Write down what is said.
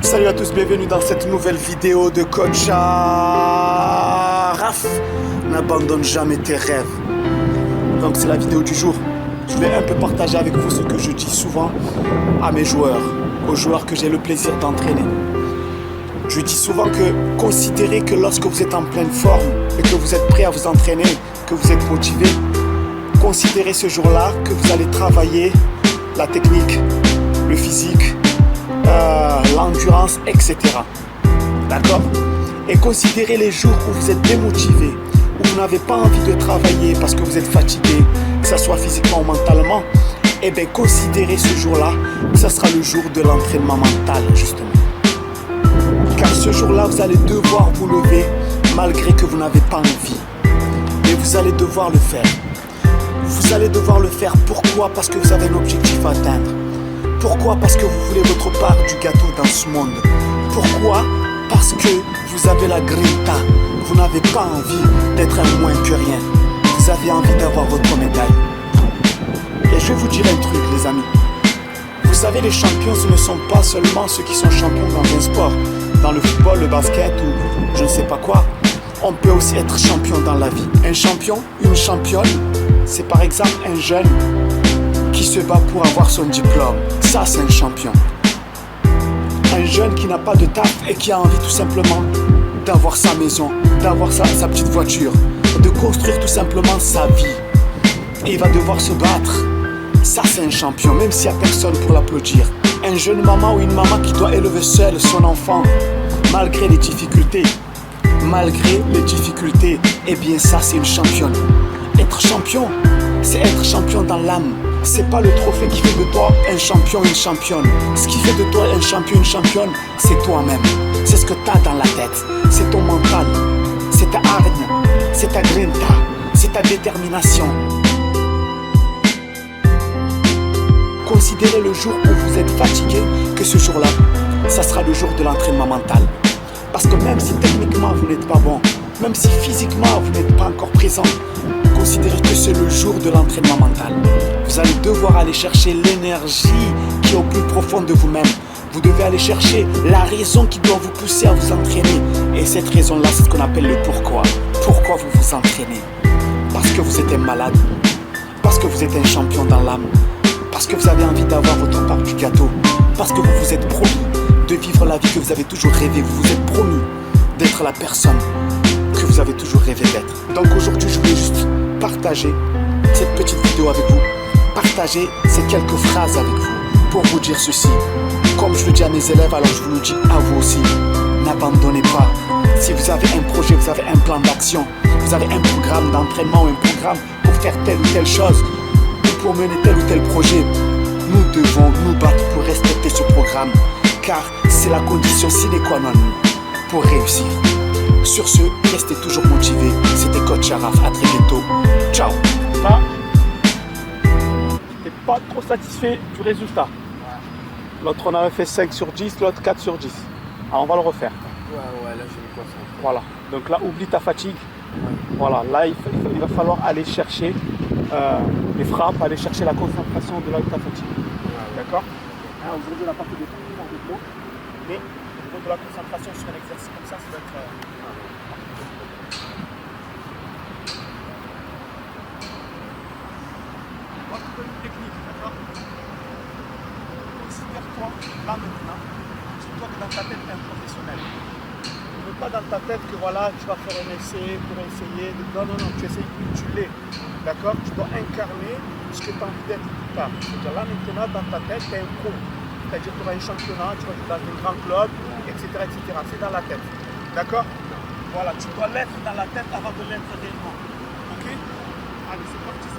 Salut à tous, bienvenue dans cette nouvelle vidéo de Coach Araf. N'abandonne jamais tes rêves. Donc c'est la vidéo du jour. Je vais un peu partager avec vous ce que je dis souvent à mes joueurs, aux joueurs que j'ai le plaisir d'entraîner. Je dis souvent que considérez que lorsque vous êtes en pleine forme et que vous êtes prêt à vous entraîner, que vous êtes motivé, considérez ce jour-là que vous allez travailler la technique, le physique, l'endurance, etc. D'accord? Et considérez les jours où vous êtes démotivé, où vous n'avez pas envie de travailler parce que vous êtes fatigué, que ce soit physiquement ou mentalement. Et bien considérez ce jour-là que ce sera le jour de l'entraînement mental, justement. Car ce jour-là, vous allez devoir vous lever malgré que vous n'avez pas envie. Mais vous allez devoir le faire. Vous allez devoir le faire. Pourquoi? Parce que vous avez un objectif à atteindre. Pourquoi? Parce que vous voulez votre part du gâteau dans ce monde. Pourquoi? Parce que vous avez la grinta. Vous n'avez pas envie d'être un moins que rien. Vous avez envie d'avoir votre médaille. Et je vais vous dire un truc, les amis. Vous savez, les champions, ce ne sont pas seulement ceux qui sont champions dans un sport. Dans le football, le basket ou je ne sais pas quoi. On peut aussi être champion dans la vie. Un champion, une championne, c'est par exemple un jeune qui se bat pour avoir son diplôme. Ça, c'est un champion. Un jeune qui n'a pas de taf et qui a envie tout simplement d'avoir sa maison, d'avoir sa petite voiture, de construire tout simplement sa vie. Et il va devoir se battre. Ça, c'est un champion, même s'il n'y a personne pour l'applaudir. Un jeune maman ou une maman qui doit élever seule son enfant, malgré les difficultés. Malgré les difficultés, eh bien ça, c'est une championne. Être champion, c'est être champion dans l'âme. C'est pas le trophée qui fait de toi un champion, une championne. Ce qui fait de toi un champion, une championne, c'est toi-même. C'est ce que tu as dans la tête. C'est ton mental. C'est ta hargne. C'est ta grinta. C'est ta détermination. Considérez le jour où vous êtes fatigué que ce jour-là, ça sera le jour de l'entraînement mental. Parce que même si techniquement vous n'êtes pas bon, même si physiquement vous n'êtes pas encore présent, considérez que c'est le jour de l'entraînement mental. Vous allez devoir aller chercher l'énergie qui est au plus profond de vous-même. Vous devez aller chercher la raison qui doit vous pousser à vous entraîner. Et cette raison-là, c'est ce qu'on appelle le pourquoi. Pourquoi vous vous entraînez? Parce que vous êtes un malade. Parce que vous êtes un champion dans l'âme. Parce que vous avez envie d'avoir votre part du gâteau. Parce que vous vous êtes promis de vivre la vie que vous avez toujours rêvé. Vous vous êtes promis d'être la personne que vous avez toujours rêvé d'être. Donc aujourd'hui, je voulais juste partager cette petite vidéo avec vous. Partager ces quelques phrases avec vous pour vous dire ceci. Comme je le dis à mes élèves, alors je vous le dis à vous aussi. N'abandonnez pas. Si vous avez un projet, vous avez un plan d'action, vous avez un programme d'entraînement ou un programme pour faire telle ou telle chose, ou pour mener tel ou tel projet, nous devons nous battre pour respecter ce programme, car c'est la condition sine qua non pour réussir. Sur ce, restez toujours motivés. C'était Coach Araf, à très bientôt. Ciao. Là, j'étais pas trop satisfait du résultat. L'autre, on avait fait 5 sur 10, l'autre 4 sur 10. Alors, on va le refaire. Ouais, là, je me concentre. Voilà. Donc là, oublie ta fatigue. Voilà. Là, il va falloir aller chercher les frappes, aller chercher la concentration de là où ta fatigue. D'accord? Aujourd'hui, on a pas fait de tout de gros. Mais au niveau de la concentration sur un exercice comme ça doit être... On va te donner une technique, d'accord? Considère-toi, là maintenant, dis-toi que dans ta tête, tu es un professionnel. Ne veux pas dans ta tête que voilà, tu vas faire un essai pour essayer. Non, tu essayes, tu l'es. D'accord? Tu dois incarner ce que tu as envie d'être plus tard. C'est-à-dire là maintenant, dans ta tête, tu es un pro. C'est-à-dire que tu auras un championnat, tu vas jouer dans un grand club, etc. C'est dans la tête. D'accord? Voilà, tu dois l'être dans la tête avant de l'être réellement. Ok? Allez, c'est parti.